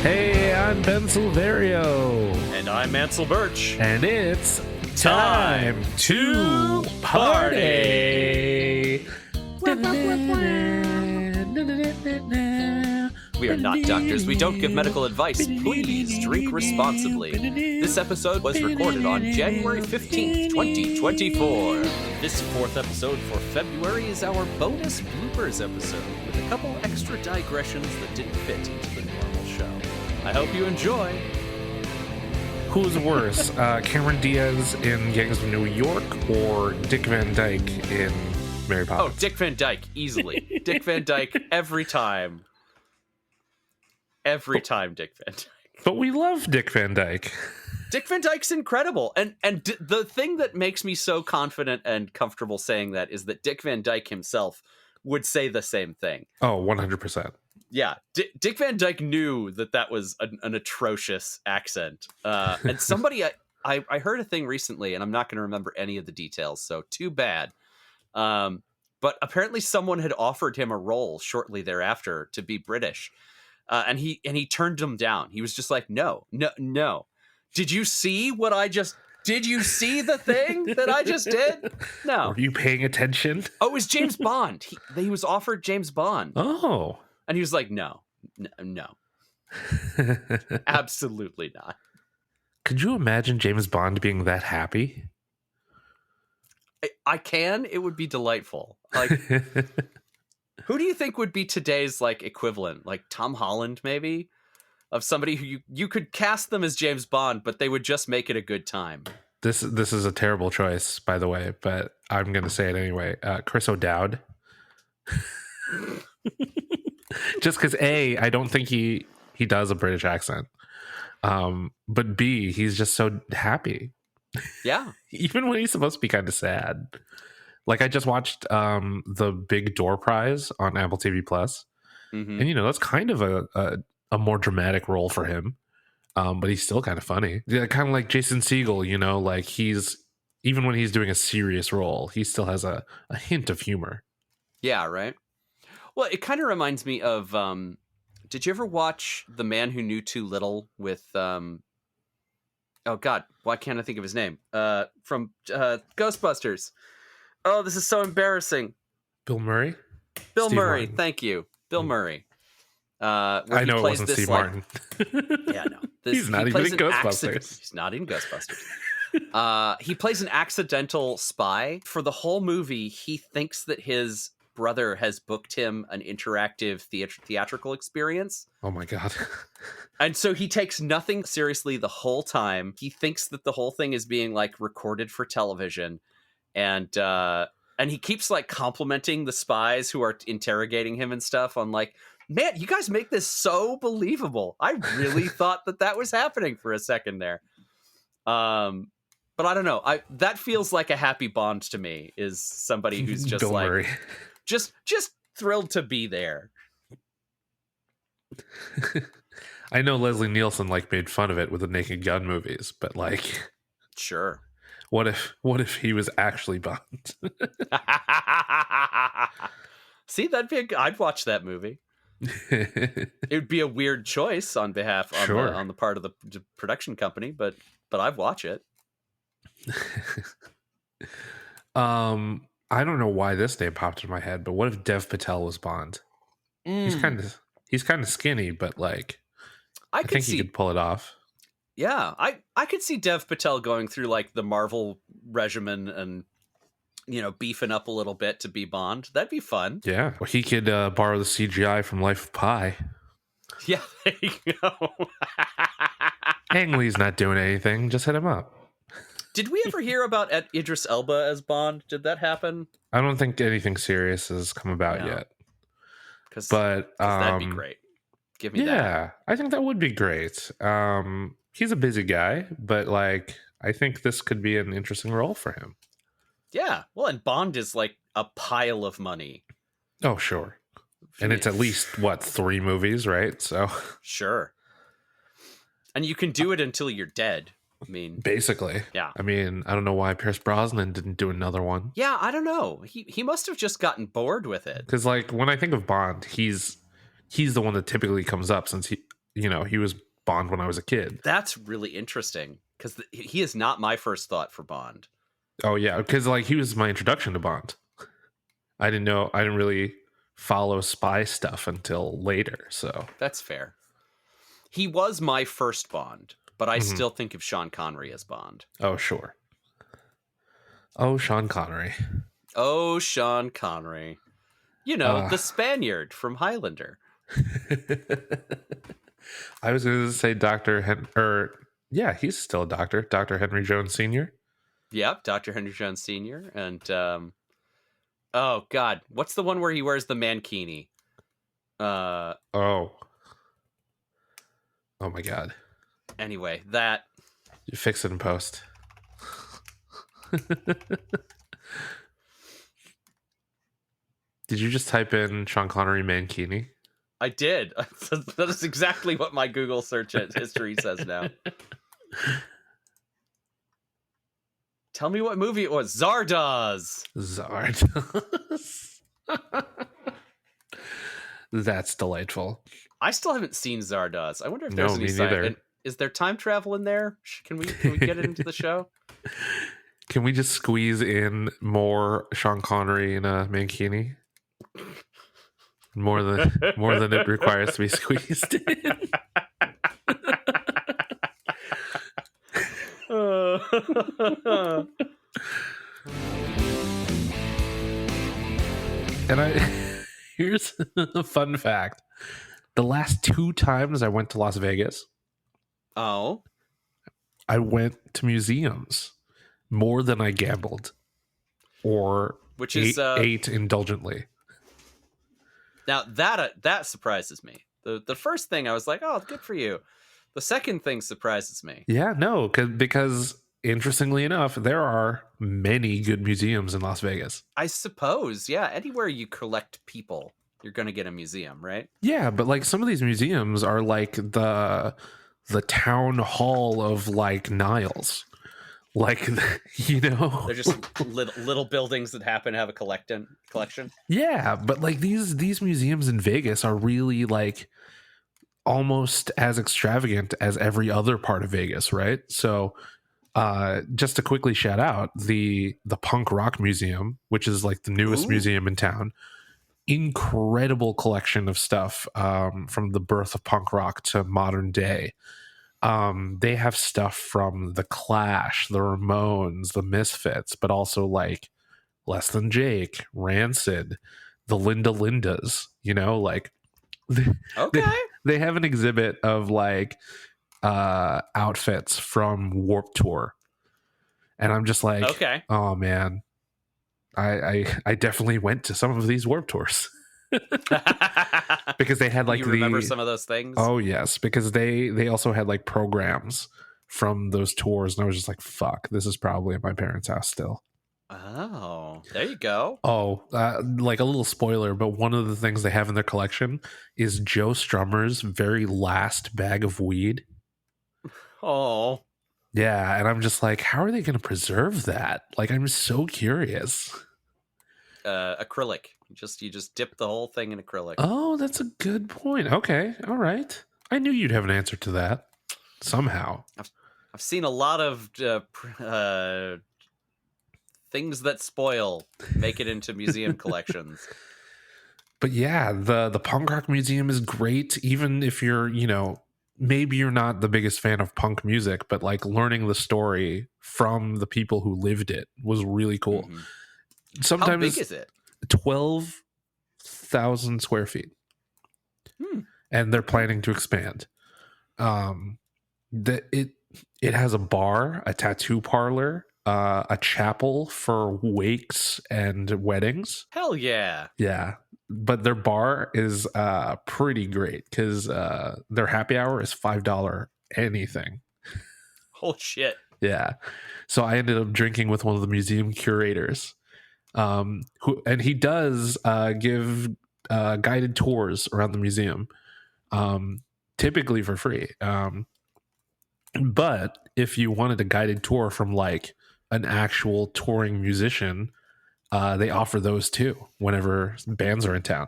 Hey, I'm Ben Silverio. And I'm Ansel Burch. And it's time to party. We are not doctors. We don't give medical advice. Please drink responsibly. This episode was recorded on January 15th, 2024. This fourth episode for February is our bonus bloopers episode with a couple extra digressions that didn't fit into the normal show. I hope you enjoy. Who's worse, Cameron Diaz in Gangs of New York or Dick Van Dyke in Mary Poppins? Oh, Dick Van Dyke, easily. Dick Van Dyke every time. Every time, Dick Van Dyke. But we love Dick Van Dyke. Dick Van Dyke's incredible. And the thing that makes me so confident and comfortable saying that is that Dick Van Dyke himself would say the same thing. Oh, 100%. Yeah, Dick Van Dyke knew that was an atrocious accent. And somebody, I heard a thing recently, and I'm not going to remember any of the details, so too bad. But apparently someone had offered him a role shortly thereafter to be British. And he turned them down. He was just like, no. Did you see what I just... Did you see the thing that I just did? No. Were you paying attention? Oh, it was James Bond. He was offered James Bond. Oh. And he was like, no. Absolutely not. Could you imagine James Bond being that happy? I can. It would be delightful. Like... Who do you think would be today's like equivalent? Like Tom Holland, maybe? Of somebody who you could cast them as James Bond, but they would just make it a good time. This is a terrible choice, by the way, but I'm going to say it anyway. Chris O'Dowd. Just because A, I don't think he does a British accent. But B, he's just so happy. Yeah. Even when he's supposed to be kind of sad. Like I just watched the Big Door Prize on Apple TV Plus, and that's kind of a more dramatic role for him, but he's still kind of funny. Yeah, kind of like Jason Segel, like he's even when he's doing a serious role, he still has a hint of humor. Yeah, right. Well, it kind of reminds me of. Did you ever watch The Man Who Knew Too Little with? Oh God, why can't I think of his name? From Ghostbusters. Oh, this is so embarrassing. Bill Murray? Bill Steve Murray, Martin. thank you. Bill Murray. I know it wasn't Steve Martin. Yeah, no. He's not even in Ghostbusters. He's not in Ghostbusters. He plays an accidental spy. For the whole movie, he thinks that his brother has booked him an interactive theatrical experience. Oh my God. And so he takes nothing seriously the whole time. He thinks that the whole thing is being like recorded for television. And he keeps like complimenting the spies who are interrogating him and stuff on like, man, you guys make this so believable. I really thought that was happening for a second there. But I don't know. That feels like a happy Bond to me, is somebody who's just Bill like, Murray. just thrilled to be there. I know Leslie Nielsen like made fun of it with the Naked Gun movies, but like, sure. What if he was actually Bond? See, I'd watch that movie. It would be a weird choice on behalf on the part of the production company, but I'd watch it. I don't know why this name popped in my head, but what if Dev Patel was Bond? He's kind of skinny, but like I think he could pull it off. Yeah, I could see Dev Patel going through like the Marvel regimen and, beefing up a little bit to be Bond. That'd be fun. Yeah. Well, he could borrow the CGI from Life of Pi. Yeah, there you go. Ang Lee's not doing anything. Just hit him up. Did we ever hear about Idris Elba as Bond? Did that happen? I don't think anything serious has come about yet. But that'd be great. Give me that. Yeah, I think that would be great. He's a busy guy, but like I think this could be an interesting role for him. Yeah, well, and Bond is like a pile of money. Oh, sure. And it's at least 3 movies, right? So sure. And you can do it until you're dead. I mean, basically. Yeah. I mean, I don't know why Pierce Brosnan didn't do another one. Yeah, I don't know. He must have just gotten bored with it. Because like when I think of Bond, he's the one that typically comes up since he was Bond when I was a kid. That's really interesting because he is not my first thought for Bond. Oh yeah, because like he was my introduction to Bond. I didn't really follow spy stuff until later. So that's fair. He was my first Bond, but I still think of Sean Connery as Bond. Oh sure. Oh, Sean Connery. Oh, Sean Connery. The Spaniard from Highlander. I was going to say yeah, he's still a doctor. Dr. Henry Jones Sr. Yep, Dr. Henry Jones Sr. And, oh, God. What's the one where he wears the mankini? Oh my God. Anyway, that... You fix it in post. Did you just type in Sean Connery mankini? I did. That is exactly what my Google search history says now. Tell me what movie it was. Zardoz. That's delightful. I still haven't seen Zardoz. I wonder if there's any side. Is there time travel in there? Can we get it into the show? Can we just squeeze in more Sean Connery in a mankini? More than it requires to be squeezed in. And here's a fun fact. The last 2 times I went to Las Vegas, I went to museums more than I gambled or ate indulgently. Now that surprises me. The first thing I was like, oh, good for you. The second thing surprises me. Yeah, no, because interestingly enough, there are many good museums in Las Vegas. I suppose, yeah. Anywhere you collect people, you're going to get a museum, right? Yeah, but like some of these museums are like the town hall of like Niles. Like, they're just little buildings that happen to have a collection. Yeah, but like these museums in Vegas are really like almost as extravagant as every other part of Vegas, right? So just to quickly shout out the Punk Rock Museum, which is like the newest museum in town. Incredible collection of stuff from the birth of punk rock to modern day. They have stuff from the Clash, the Ramones, the Misfits, but also like Less Than Jake, Rancid, the Linda Lindas, like they have an exhibit of like outfits from Warped Tour. And I'm just like, okay, oh man, I definitely went to some of these Warped Tours. Because they had like you remember some of those things. Oh yes, because they also had like programs from those tours, and I was just like, fuck, this is probably at my parents' house still. Oh, there you go. Oh, like a little spoiler, but one of the things they have in their collection is Joe Strummer's very last bag of weed. Oh, yeah, and I'm just like, how are they going to preserve that? Like, I'm so curious. Acrylic. You just dip the whole thing in acrylic. Oh, that's a good point. Okay, all right. I knew you'd have an answer to that somehow. I've seen a lot of things that spoil make it into museum collections. But yeah, the Punk Rock Museum is great, even if you're, maybe you're not the biggest fan of punk music, but like learning the story from the people who lived it was really cool. Mm-hmm. Sometimes, how big is it? 12,000 square feet. And they're planning to expand. It has a bar, a tattoo parlor, a chapel for wakes and weddings. Hell yeah. Yeah. But their bar is pretty great because their happy hour is $5 anything. Oh shit. Yeah. So I ended up drinking with one of the museum curators. And he does give guided tours around the museum, typically for free. But if you wanted a guided tour from like an actual touring musician, they offer those too whenever bands are in town.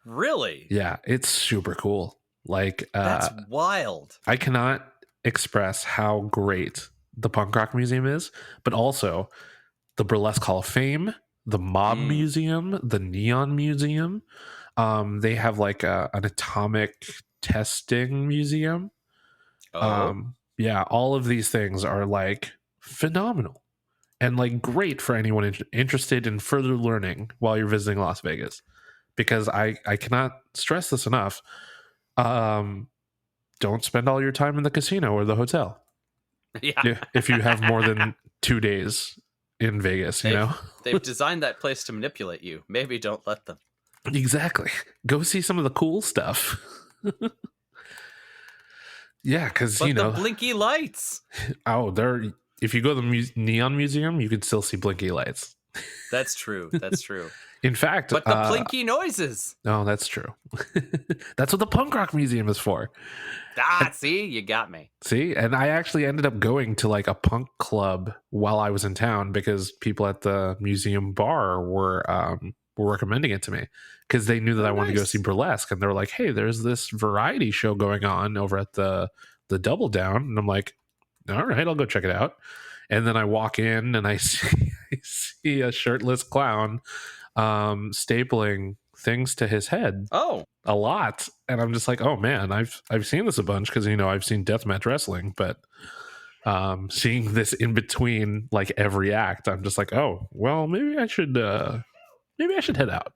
Really? Yeah, it's super cool. Like, that's wild. I cannot express how great the Punk Rock Museum is, but also the Burlesque Hall of Fame, the Mob Museum, the Neon Museum. They have like an atomic testing museum. Yeah, all of these things are like phenomenal and like great for anyone interested in further learning while you're visiting Las Vegas, because I cannot stress this enough. Don't spend all your time in the casino or the hotel. Yeah. If you have more than 2 days in Vegas, they've designed that place to manipulate you. Maybe don't let them. Exactly. Go see some of the cool stuff. Yeah, because the blinky lights. Oh, if you go to the Neon Museum, you can still see blinky lights. That's true. That's true. In fact, but the blinky noises. Oh, that's true. That's what the Punk Rock Museum is for. See, you got me. See, and I actually ended up going to like a punk club while I was in town because people at the museum bar were recommending it to me because they knew that I wanted to go see burlesque, and they were like, "Hey, there's this variety show going on over at the Double Down," and I'm like, "All right, I'll go check it out." And then I walk in and I see a shirtless clown stapling things to his head. A lot. And I'm just like, oh man, I've seen this a bunch because I've seen deathmatch wrestling, but seeing this in between like every act, I'm just like, oh well, maybe I should head out.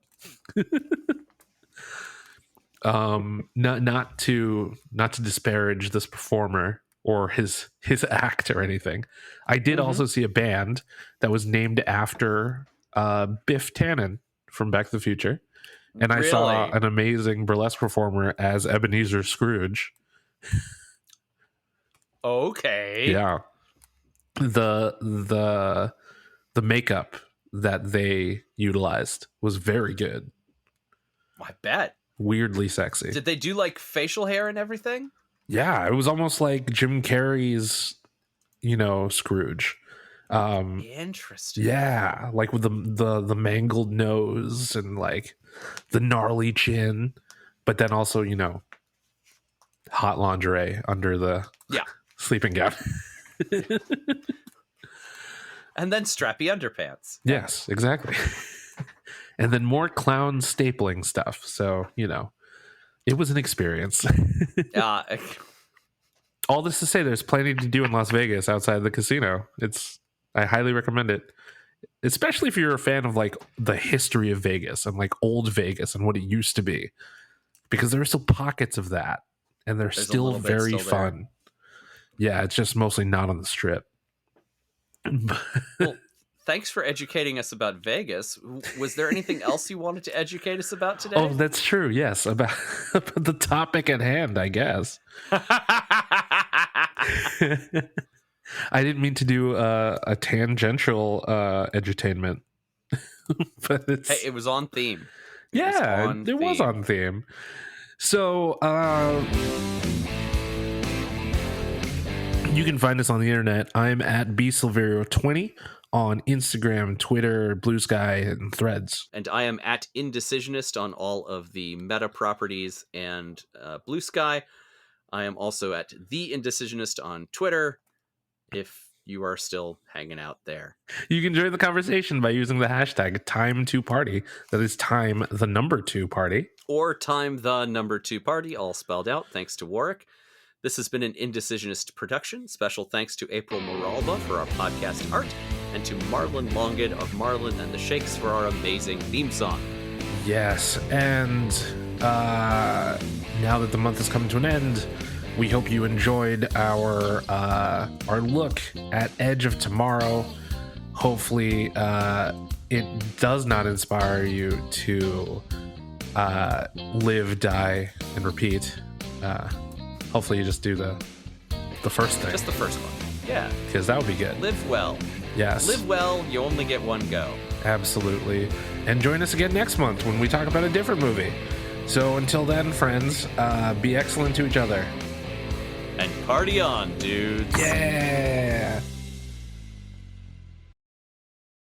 Not to disparage this performer or his act or anything. I did also see a band that was named after Biff Tannen from Back to the Future. And I saw an amazing burlesque performer as Ebenezer Scrooge. Okay. Yeah. The makeup that they utilized was very good. I bet. Weirdly sexy. Did they do like facial hair and everything? Yeah, it was almost like Jim Carrey's, Scrooge. Interesting. Yeah, like with the mangled nose and like the gnarly chin, but then also hot lingerie under the sleeping gown. And then strappy underpants. Yes, exactly. And then more clown stapling stuff. So it was an experience. All this to say, there's plenty to do in Las Vegas outside the casino. I highly recommend it, especially if you're a fan of like the history of Vegas and like old Vegas and what it used to be, because there are still pockets of that and they're still very fun. Yeah, it's just mostly not on the Strip. Well, thanks for educating us about Vegas. Was there anything else you wanted to educate us about today? Oh, that's true. Yes, about the topic at hand, I guess. I didn't mean to do a tangential edutainment, but it was on theme. It was on theme. So you can find us on the internet. I'm at bsilverio20 on Instagram, Twitter, Blue Sky, and Threads. And I am at Indecisionist on all of the Meta properties and Blue Sky. I am also at The Indecisionist on Twitter, if you are still hanging out there. You can join the conversation by using the hashtag time2party. That is time, the number 2 party. Or time, the number 2 party, all spelled out, thanks to Warwick. This has been an Indecisionist production. Special thanks to April Moralba for our podcast art, and to Marlon Longid of Marlon and the Shakes for our amazing theme song. Yes, and now that the month has come to an end, we hope you enjoyed our look at Edge of Tomorrow. Hopefully, it does not inspire you to live, die, and repeat. Hopefully, you just do the first thing. Just the first one. Yeah. Because that would be good. Live well. Yes. Live well. You only get one go. Absolutely. And join us again next month when we talk about a different movie. So until then, friends, be excellent to each other. And party on, dudes. Yeah.